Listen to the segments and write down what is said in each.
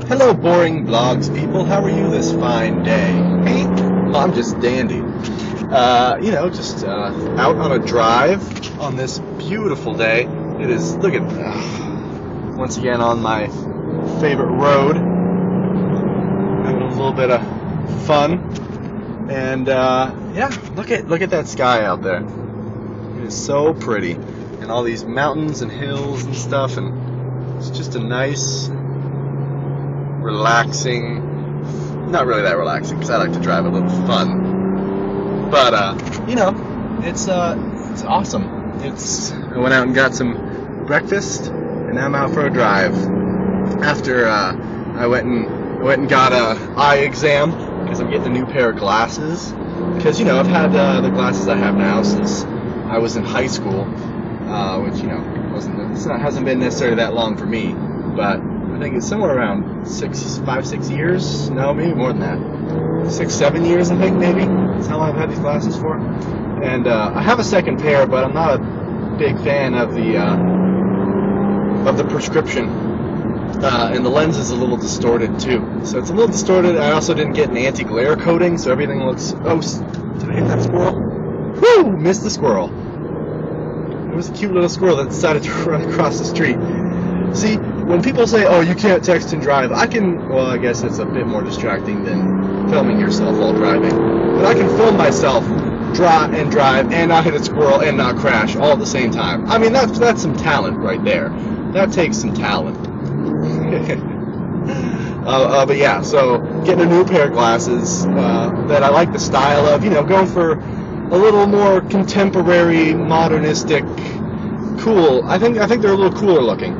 Hello, boring blogs people. How are you this fine day? Me? Well, I'm just dandy. Just out on a drive on this beautiful day. It is, look at, once again on my favorite road. Having a little bit of fun. And, look at that sky out there. It is so pretty. And all these mountains and hills and stuff, and it's just a nice, relaxing, not really that relaxing because I like to drive a little fun, but it's awesome. I went out and got some breakfast, and now I'm out for a drive. After I went and got a eye exam because I'm getting a new pair of glasses. Because I've had the glasses I have now since I was in high school, which hasn't been necessarily that long for me, but I think it's somewhere around 5-6 years. No, maybe more than that. 6-7 years, I think, maybe. That's how long I've had these glasses for. And I have a second pair, but I'm not a big fan of the prescription. And the lens is a little distorted too. So it's a little distorted. I also didn't get an anti-glare coating, so everything looks. Oh, did I hit that squirrel? Whoo! Missed the squirrel. It was a cute little squirrel that decided to run across the street. See, when people say, "Oh, you can't text and drive," I guess it's a bit more distracting than filming yourself while driving. But I can film myself drive and not hit a squirrel and not crash all at the same time. I mean, that's some talent right there. That takes some talent. But yeah, so getting a new pair of glasses that I like the style of, going for a little more contemporary, modernistic, cool. I think they're a little cooler looking.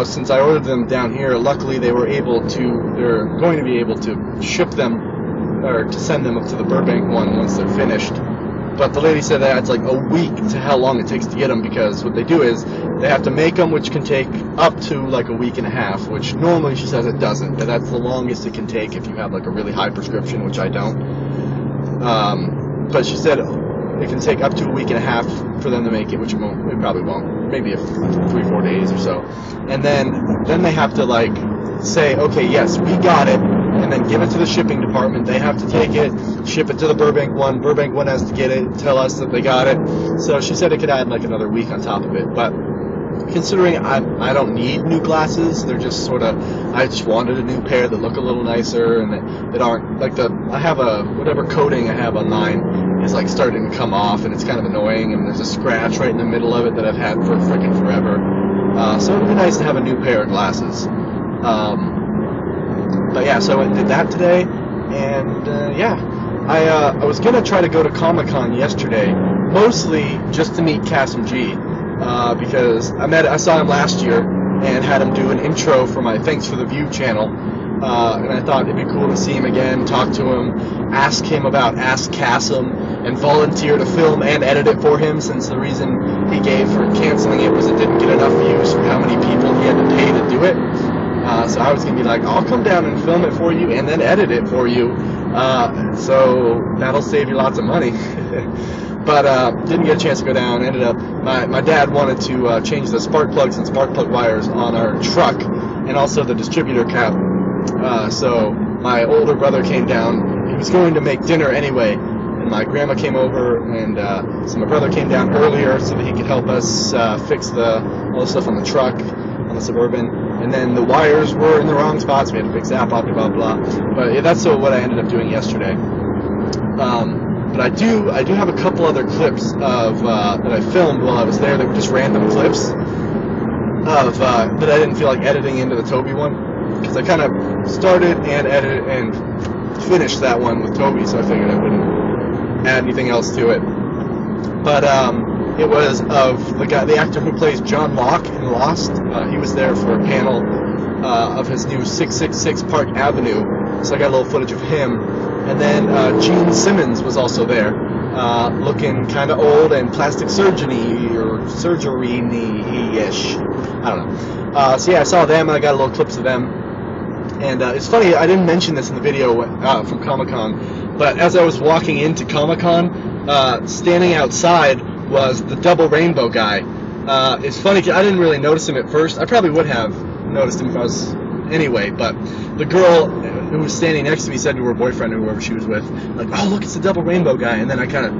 Since I ordered them down here, luckily they're going to be able to ship them or to send them up to the Burbank one once they're finished. But the lady said that it's like a week to how long it takes to get them, because what they do is they have to make them, which can take up to like a week and a half, which normally she says it doesn't, but that's the longest it can take if you have like a really high prescription, which I don't. But she said it can take up to a week and a half for them to make it, which it probably won't. Maybe 3-4 days or so. And then they have to like say, okay, yes, we got it, and then give it to the shipping department. They have to take it, ship it to the Burbank one. Burbank one has to get it, tell us that they got it. So she said it could add like another week on top of it. But considering I don't need new glasses, they're just sort of, I just wanted a new pair that look a little nicer and that aren't like I have whatever coating I have on mine is like starting to come off, and it's kind of annoying, and there's a scratch right in the middle of it that I've had for freaking forever. So it would be nice to have a new pair of glasses. But yeah, so I did that today, and I was gonna try to go to Comic-Con yesterday, mostly just to meet Kasim G, because I saw him last year and had him do an intro for my Thanks for the View channel, and I thought it'd be cool to see him again, talk to him, ask him about Ask Kasim, and volunteer to film and edit it for him, since the reason he gave for canceling it was it didn't get enough views for how many people he had to pay to do it. So I was going to be like, I'll come down and film it for you and then edit it for you, so that'll save you lots of money. But didn't get a chance to go down. Ended up, my dad wanted to change the spark plugs and spark plug wires on our truck, and also the distributor cap. So my older brother came down. He was going to make dinner anyway, and my grandma came over, and so my brother came down earlier so that he could help us fix all the stuff on the truck, on the Suburban. And then the wires were in the wrong spots. We had to fix that, blah, blah, blah, blah. But yeah, that's what I ended up doing yesterday. But I do have a couple other clips of that I filmed while I was there that were just random clips of that I didn't feel like editing into the Toby one, because I kind of started and edited and finished that one with Toby, so I figured I wouldn't add anything else to it. But it was of the actor who plays John Locke in Lost. He was there for a panel of his new 666 Park Avenue, so I got a little footage of him. And then Gene Simmons was also there, looking kind of old and plastic surgery-y or surgery-y-ish. I don't know. So yeah, I saw them and I got a little clips of them. And it's funny, I didn't mention this in the video from Comic-Con, but as I was walking into Comic-Con, standing outside was the Double Rainbow guy. It's funny, I didn't really notice him at first. I probably would have, noticed him if I was anyway. But the girl who was standing next to me said to her boyfriend or whoever she was with, like, "Oh, look, it's the double rainbow guy." And then I kind of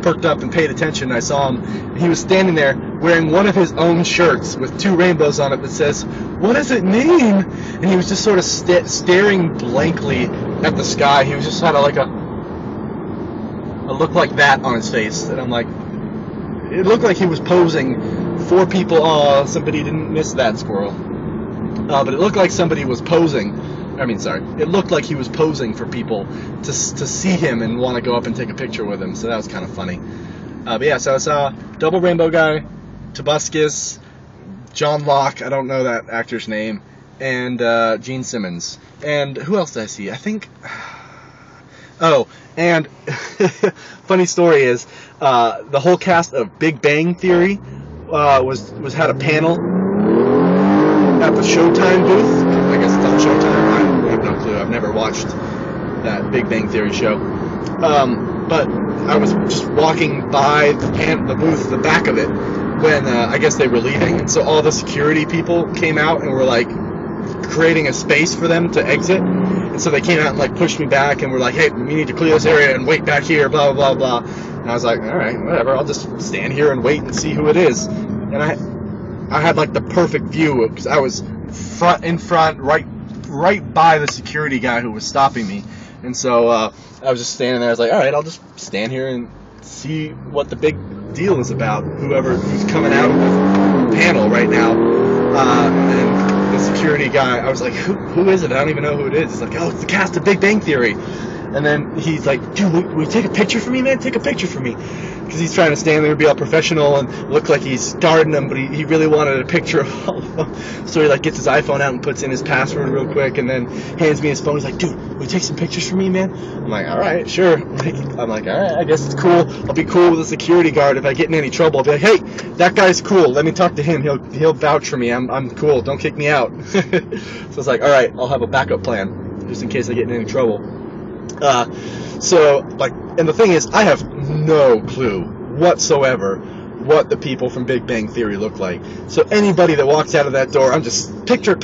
perked up and paid attention. And I saw him. He was standing there wearing one of his own shirts with 2 rainbows on it that says, "What does it mean?" And he was just sort of staring blankly at the sky. He was just kind of like a look like that on his face. And I'm like, it looked like he was posing for people. Oh, somebody didn't miss that, squirrel. But it looked like somebody was posing. It looked like he was posing for people to see him and want to go up and take a picture with him. So that was kind of funny. But yeah, so I saw Double Rainbow Guy, Tobuscus, John Locke, I don't know that actor's name, and Gene Simmons. And who else did I see? I think... Oh, and funny story is, the whole cast of Big Bang Theory had a panel at the Showtime booth. I guess it's on Showtime. I have no clue. I've never watched that Big Bang Theory show. But I was just walking by the booth, the back of it, when I guess they were leaving. And so all the security people came out and were like creating a space for them to exit. And so they came out and like pushed me back and were like, "Hey, we need to clear this area and wait back here, blah, blah, blah, blah." And I was like, "All right, whatever. I'll just stand here and wait and see who it is." And I had like the perfect view because I was in front, right by the security guy who was stopping me. And so I was just standing there. I was like, all right, I'll just stand here and see what the big deal is about, who's coming out of the panel right now. And the security guy, I was like, who is it? I don't even know who it is. He's like, "Oh, it's the cast of Big Bang Theory." And then he's like, "Dude, will you take a picture for me, man? Take a picture for me." Because he's trying to stand there and be all professional and look like he's guarding them, but he really wanted a picture of all of them. So he like gets his iPhone out and puts in his password real quick and then hands me his phone. He's like, "Dude, will you take some pictures for me, man?" I'm like, "All right, sure." I'm like, "All right, I guess it's cool. I'll be cool with a security guard. If I get in any trouble, I'll be like, 'Hey, that guy's cool. Let me talk to him. He'll vouch for me. I'm cool. Don't kick me out.'" So it's like, all right, I'll have a backup plan just in case I get in any trouble. And the thing is, I have no clue whatsoever what the people from Big Bang Theory look like. So anybody that walks out of that door, I'm just picture,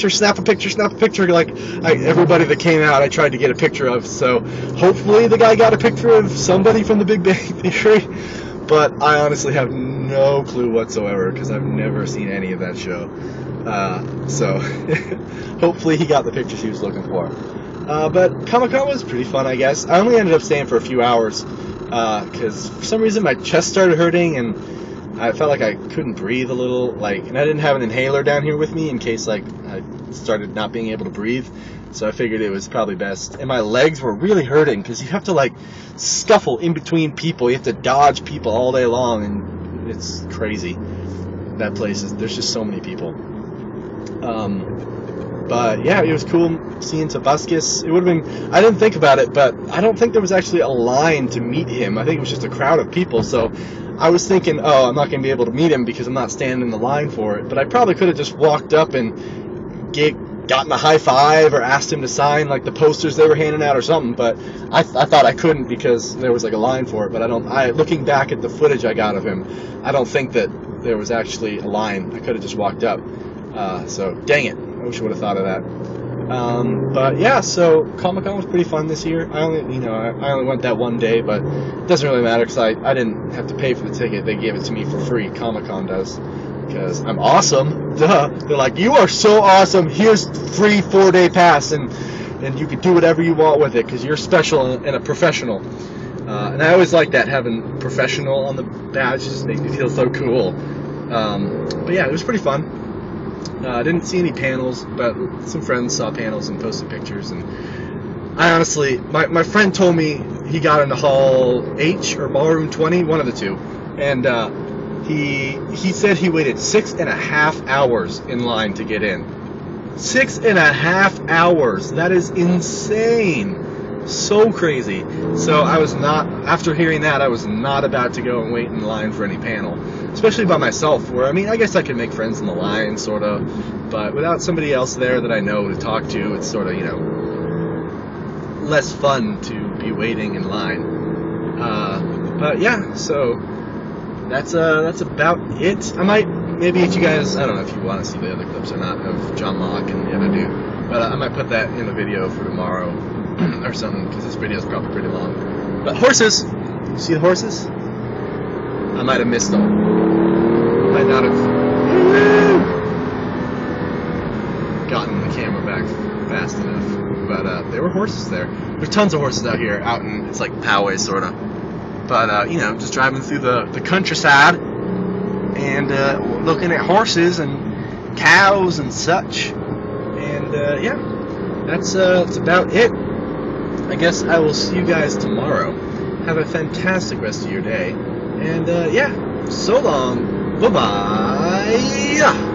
snap a picture. Like everybody that came out, I tried to get a picture of. So hopefully the guy got a picture of somebody from the Big Bang Theory. But I honestly have no clue whatsoever because I've never seen any of that show. So hopefully he got the pictures he was looking for. But Comic-Con was pretty fun, I guess. I only ended up staying for a few hours because for some reason my chest started hurting and I felt like I couldn't breathe a little. And I didn't have an inhaler down here with me in case I started not being able to breathe. So I figured it was probably best. And my legs were really hurting because you have to scuffle in between people. You have to dodge people all day long, and it's crazy. That place there's just so many people. But yeah, it was cool seeing Tobuscus. It would have been, I didn't think about it, but I don't think there was actually a line to meet him. I think it was just a crowd of people. So I was thinking, oh, I'm not going to be able to meet him because I'm not standing in the line for it. But I probably could have just walked up and gotten a high five or asked him to sign the posters they were handing out or something. But I thought I couldn't because there was a line for it. But looking back at the footage I got of him, I don't think that there was actually a line. I could have just walked up. So dang it. I wish I would have thought of that. But yeah, so Comic-Con was pretty fun this year. I only went that one day, but it doesn't really matter because I didn't have to pay for the ticket. They gave it to me for free. Comic-Con does, because I'm awesome. Duh. They're like, "You are so awesome. Here's free 4-day pass, and you can do whatever you want with it because you're special and a professional." And I always like that, having professional on the badge. It just makes me feel so cool. But yeah, it was pretty fun. I didn't see any panels, but some friends saw panels and posted pictures. And I honestly, my friend told me he got into Hall H or Ballroom 20, one of the two. And he said he waited 6.5 hours in line to get in. 6.5 hours. That is insane. So crazy. So I was not, after hearing that, I was not about to go and wait in line for any panel. Especially by myself, where, I guess I could make friends in the line, sort of, but without somebody else there that I know to talk to, it's sort of, less fun to be waiting in line. But yeah, so that's about it. I might maybe if you guys, I don't know if you want to see the other clips or not of John Locke and the other dude, but I might put that in the video for tomorrow or something, because this video is probably pretty long. But horses, you see the horses? I might have missed them. Might not have gotten the camera back fast enough, but there were horses there. There's tons of horses out here, out in, it's like Poway sorta. But you know, just driving through the countryside and looking at horses and cows and such. And yeah, that's about it. I guess I will see you guys tomorrow. Have a fantastic rest of your day. And yeah, so long. Bye-bye.